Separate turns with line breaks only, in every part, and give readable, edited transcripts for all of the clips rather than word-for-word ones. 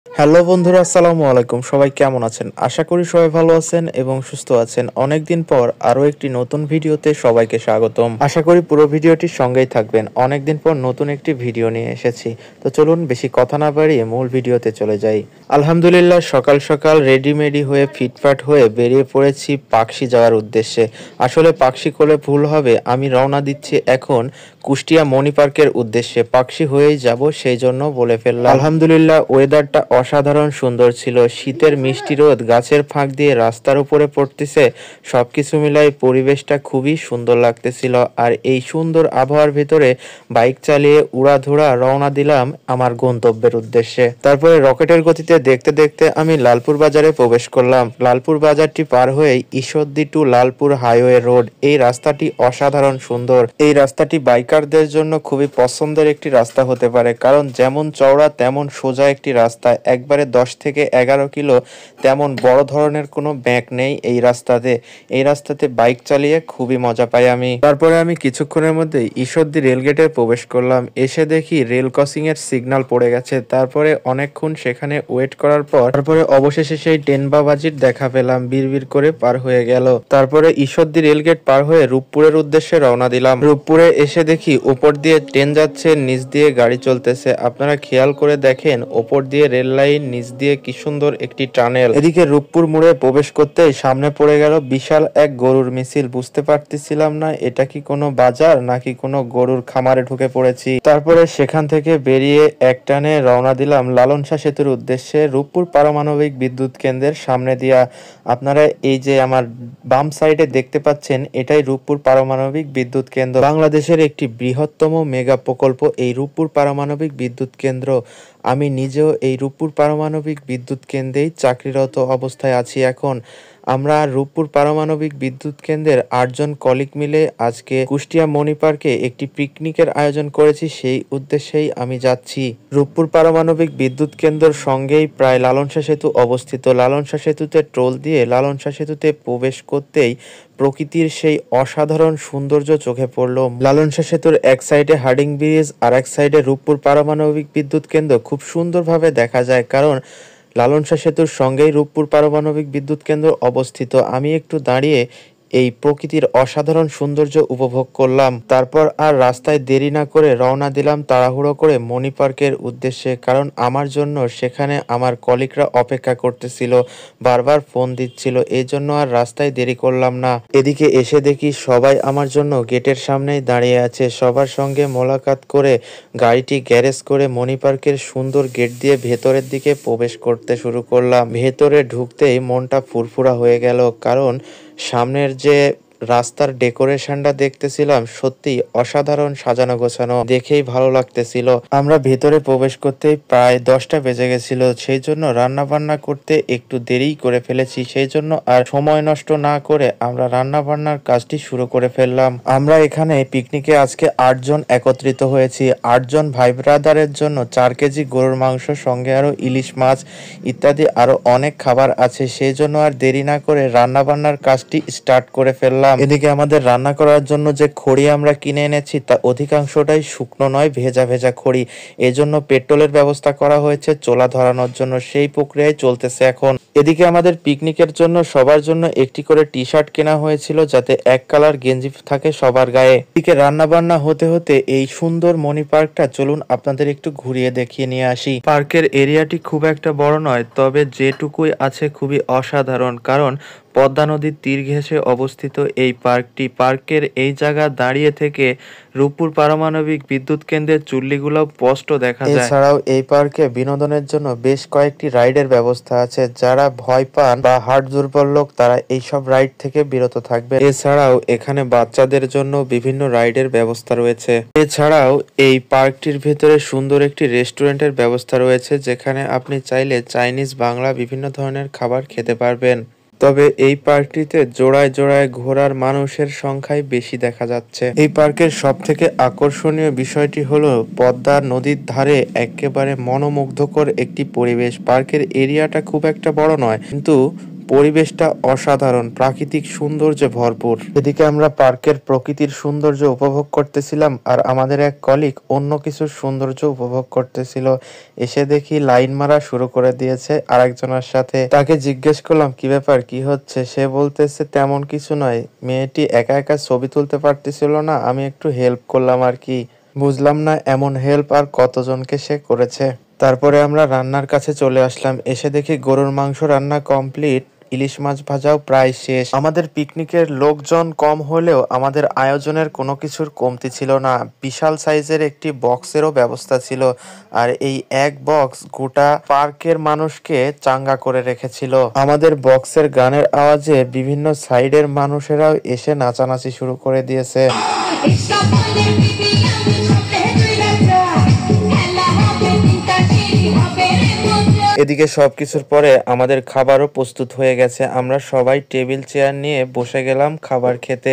Hello বন্ধুরা, আসসালামু আলাইকুম। সবাই কেমন আছেন? আশা করি সবাই ভালো আছেন এবং সুস্থ আছেন। অনেকদিন পর আরো একটি নতুন ভিডিওতে সবাইকে স্বাগতম। আশা করি পুরো ভিডিওটির সঙ্গেই থাকবেন। অনেকদিন পর নতুন একটি ভিডিও নিয়ে এসেছি। তো চলুন বেশি কথা না বাড়িয়ে মূল ভিডিওতে চলে যাই। আলহামদুলিল্লাহ, সকাল সকাল রেডিমেডি হয়ে ফিটফাট হয়ে বেরিয়ে পড়েছি পাকশি যাওয়ার উদ্দেশ্যে। আসলে পাকশি করলে ভুল হবে, আমি রওনা দিচ্ছি এখন কুষ্টিয়া মণি পার্কের উদ্দেশ্যে। পাকশি হয়েই যাব, সেই জন্য বলে ফেললাম। আলহামদুলিল্লাহ, ওয়েদারটা অসাধারণ সুন্দর ছিল। শীতের মিষ্টি রোদ গাছের ফাঁক দিয়ে রাস্তার উপরে পড়তেছে। সবকিছু মিলাই পরিবেশটা খুবই সুন্দর লাগতেছিল। আর এই সুন্দর আবহাওয়ার ভিতরে বাইক চালিয়ে উড়াধুরা রওনা দিলাম আমার গন্তব্যের উদ্দেশ্যে। তারপরে রকেটের গতিতে দেখতে দেখতে আমি লালপুর বাজারে প্রবেশ করলাম। লালপুর বাজারটি পার হয়ে Ishwardi to Lalpur highway road. এই রাস্তাটি অসাধারণ সুন্দর। এই রাস্তাটি বাইকারদের জন্য খুবই পছন্দের একটি রাস্তা হতে পারে, কারণ যেমন চওড়া তেমন সোজা একটি রাস্তা। একবারে 10 থেকে 11 কিলো, তেমন বড় ধরনের কোনো ব্যাঁক নেই এই রাস্তাতে। এই রাস্তাতে বাইক চালিয়ে খুবই মজা পাই আমি। তারপরে আমি কিছুক্ষণের মধ্যে ঈশ্বরদী রেলগেটে প্রবেশ করলাম। এসে দেখি রেল ক্রসিং এর সিগন্যাল পড়ে গেছে। তারপরে অনেকক্ষণ সেখানে ওয়েট করার পর তারপরে অবশেষে সেই টেনবাবাজির দেখা পেলাম। বিড়বিড় করে পার হয়ে গেল। তারপরে ঈশ্বরদী রেলগেট পার হয়ে রূপপুরের উদ্দেশ্যে রওনা দিলাম। রূপপুরে এসে দেখি উপর দিয়ে ট্রেন যাচ্ছে, নিচ দিয়ে গাড়ি চলতেছে। আপনারা খেয়াল করে দেখেন, ওপর দিয়ে রেল লাইন, নিচ দিয়ে কি সুন্দর একটি টানেল। এদিকে রূপপুর মোড়ে প্রবেশ করতেই সামনে পড়ে গেল বিশাল এক গরুর মিছিল। বুঝতে পারতেছিলাম না এটা কি কোনো বাজার নাকি কোনো গরুর খামারে ঢুকে পড়েছি। তারপরে সেখান থেকে বেরিয়ে একটানে রওনা দিলাম লালন শাহ সেতুর উদ্দেশ্যে, রূপপুর পারমাণবিক বিদ্যুৎ কেন্দ্রের সামনে দিয়া। আপনারা এই যে আমার বাম সাইডে দেখতে পাচ্ছেন, এটাই রূপপুর পারমাণবিক বিদ্যুৎ কেন্দ্র। বাংলাদেশের একটি বৃহত্তম মেগা প্রকল্প এই রূপপুর পারমাণবিক বিদ্যুৎ কেন্দ্র। আমি নিজেও এই রূপপুর পারমাণবিক বিদ্যুৎ কেন্দ্রেই চাকরিরত অবস্থায় আছি এখন। আমরা রূপপুর পারমাণবিক বিদ্যুৎ কেন্দ্রের 8 জন কলিগ মিলে আজকে কুষ্টিয়া মণি পার্কে একটি পিকনিকের আয়োজন করেছি। সেই উদ্দেশ্যেই আমি যাচ্ছি। রূপপুর পারমাণবিক বিদ্যুৎ কেন্দ্রের সঙ্গেই প্রায় লালন শাহ সেতু অবস্থিত। লালন শাহ সেতুতে টোল দিয়ে লালন শাহ সেতুতে প্রবেশ করতেই প্রকৃতির সেই অসাধারণ সৌন্দর্য চোখে পড়ল। লালন শাহ সেতুর এক সাইডে হার্ডিং ব্রিজ আর এক সাইডে রূপপুর পারমাণবিক বিদ্যুৎ কেন্দ্র খুব সুন্দরভাবে দেখা যায়, কারণ লালন শাহ সেতুর সঙ্গেই রূপপুর পারমাণবিক বিদ্যুৎ কেন্দ্র অবস্থিত। আমি একটু দাঁড়িয়ে এই প্রকৃতির অসাধারণ সৌন্দর্য উপভোগ করলাম। তারপর আর রাস্তায় দেরি না করে রওনা দিলাম তাড়াহুড়ো করে মণি পার্কের উদ্দেশ্যে, কারণ আমার জন্য সেখানে আমার কলিগরা অপেক্ষা করতেছিল, বারবার ফোন দিচ্ছিল। এই জন্য আর রাস্তায় দেরি করলাম না। এদিকে এসে দেখি সবাই আমার জন্য গেটের সামনেই দাঁড়িয়ে আছে। সবার সঙ্গে মোলাকাত করে গাড়িটি গ্যারেজ করে মণি পার্কের সুন্দর গেট দিয়ে ভেতরের দিকে প্রবেশ করতে শুরু করলাম। ভেতরে ঢুকতেই মনটা ফুরফুরা হয়ে গেল, কারণ সামনের যে রাস্তার ডেকোরেশনটা দেখতেছিলাম সত্যি অসাধারণ সাজানো গোছানো, দেখেই ভালো লাগতেছিল। আমরা ভেতরে প্রবেশ করতেই প্রায় 10টা বেজে গেছিল। সেই জন্য রান্না বান্না করতে একটু দেরি করে ফেলেছি। সেই জন্য আর সময় নষ্ট না করে আমরা রান্না বান্নার কাজটি শুরু করে ফেললাম। আমরা এখানে পিকনিকে আজকে 8 জন একত্রিত হয়েছি। 8 জন ভাই ব্রাদারের জন্য 4 কেজি গরুর মাংস, সঙ্গে আরো ইলিশ মাছ ইত্যাদি আরো অনেক খাবার আছে। সেই জন্য আর দেরি না করে রান্না বান্নার কাজটি স্টার্ট করে ফেললাম। এদিকে আমাদের রান্না করার জন্য যে খড়ি আমরা কিনে এনেছি তা অধিকাংশটাই শুকনো নয়, ভেজা ভেজা খড়ি। এজন্য পেট্রোলের ব্যবস্থা করা হয়েছে চোলা ধরানোর জন্য। সেই প্রক্রিয়ায় চলতেছে এখন। এদিকে আমাদের পিকনিকের জন্য সবার জন্য একটি করে টি শার্ট কেনা হয়েছিল, যাতে এক কালার গেঞ্জি থাকে সবার গায়ে। এদিকে রান্না বান্না হতে হতে এই সুন্দর মণি পার্কটা চলুন আপনাদের একটু ঘুরিয়ে দেখিয়ে নিয়ে আসি। পার্কের এরিয়াটি খুব একটা বড় নয়, তবে যেটুকুই আছে খুবই অসাধারণ, কারণ পদ্মা নদীর তীর ঘেঁষে অবস্থিত এই পার্কটি। পার্কের এই জায়গা দাঁড়িয়ে থেকে রূপপুর পারমাণবিক বিদ্যুৎ কেন্দ্রের চুল্লিগুলো স্পষ্ট দেখা যায়। এছাড়াও এই পার্কে বিনোদনের জন্য বেশ কয়েকটি রাইডের ব্যবস্থা আছে। যারা ভয় পান বা হার্ট দুর্বল লোক তারা এইসব রাইড থেকে বিরত থাকবে। এছাড়াও এখানে বাচ্চাদের জন্য বিভিন্ন রাইডের ব্যবস্থা রয়েছে। এছাড়াও এই পার্কটির ভেতরে সুন্দর একটি রেস্টুরেন্টের ব্যবস্থা রয়েছে, যেখানে আপনি চাইলে চাইনিজ, বাংলা বিভিন্ন ধরনের খাবার খেতে পারবেন। তবে এই পার্কটিতে জোড়ায় জোড়ায় ঘোড়ার মানুষের সংখ্যাই বেশি দেখা যাচ্ছে। এই পার্কের সব থেকে আকর্ষণীয় বিষয়টি হলো পদ্মা নদীর ধারে একেবারে মনোমুগ্ধকর একটি পরিবেশ। পার্কের এরিয়াটা খুব একটা বড় নয়, কিন্তু পরিবেশটা অসাধারণ, প্রাকৃতিক সৌন্দর্যে ভরপুর। এদিকে আমরা পার্কের প্রকৃতির সৌন্দর্য উপভোগ করতেছিলাম, আর আমাদের এক কলিগ অন্য কিছুর সৌন্দর্য উপভোগ করতেছিল। এসে দেখি লাইন মারা শুরু করে দিয়েছে আরেকজনের সাথে। তাকে জিজ্ঞেস করলাম কি ব্যাপার, কি হচ্ছে? সে বলতেছে তেমন কিছু নয়, মেয়েটি একা একা ছবি তুলতে পারতেছিল না, আমি একটু হেল্প করলাম আর কি। বুঝলাম না এমন হেল্প আর কতজনকে সে করেছে। তারপরে আমরা রান্নার কাছে চলে আসলাম। এসে দেখি গরুর মাংস রান্না কমপ্লিট, ইলিশ মাছ ভাজাও প্রায় শেষ। আমাদের পিকনিকের লোকজন কম হলেও আমাদের আয়োজনের কোনো কিছুর কমতি ছিল না। বিশাল সাইজের একটি বক্সেরও ব্যবস্থা ছিল, আর এই এক বক্স গোটা পার্কের মানুষকে চাঙ্গা করে রেখেছিল। আমাদের বক্সের গানের আওয়াজে বিভিন্ন সাইডের মানুষেরাও এসে নাচানাচি শুরু করে দিয়েছে। এদিকে সবকিছুর পরে আমাদের খাবারও প্রস্তুত হয়ে গেছে। আমরা সবাই টেবিল চেয়ার নিয়ে বসে গেলাম খাবার খেতে।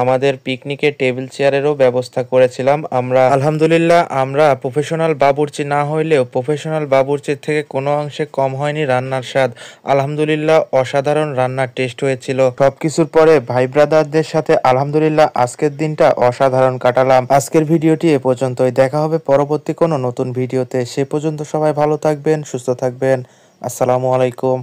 আমাদের পিকনিকে টেবিল চেয়ারেরও ব্যবস্থা করেছিলাম আমরা। আলহামদুলিল্লাহ, আমরা প্রফেশনাল বাবুর্চি না হইলেও প্রফেশনাল বাবুর্চির থেকে কোনো অংশে কম হয়নি রান্নার স্বাদ। আলহামদুলিল্লাহ, অসাধারণ রান্নার টেস্ট হয়েছিল। সবকিছুর পরে ভাই ব্রাদারদের সাথে আলহামদুলিল্লাহ আজকের দিনটা অসাধারণ কাটালাম। আজকের ভিডিওটি এ পর্যন্তই। দেখা হবে পরবর্তী কোনো নতুন ভিডিওতে। সে পর্যন্ত সবাই ভালো থাকবেন, সুস্থ থাকবেন। আসসালামু আলাইকুম।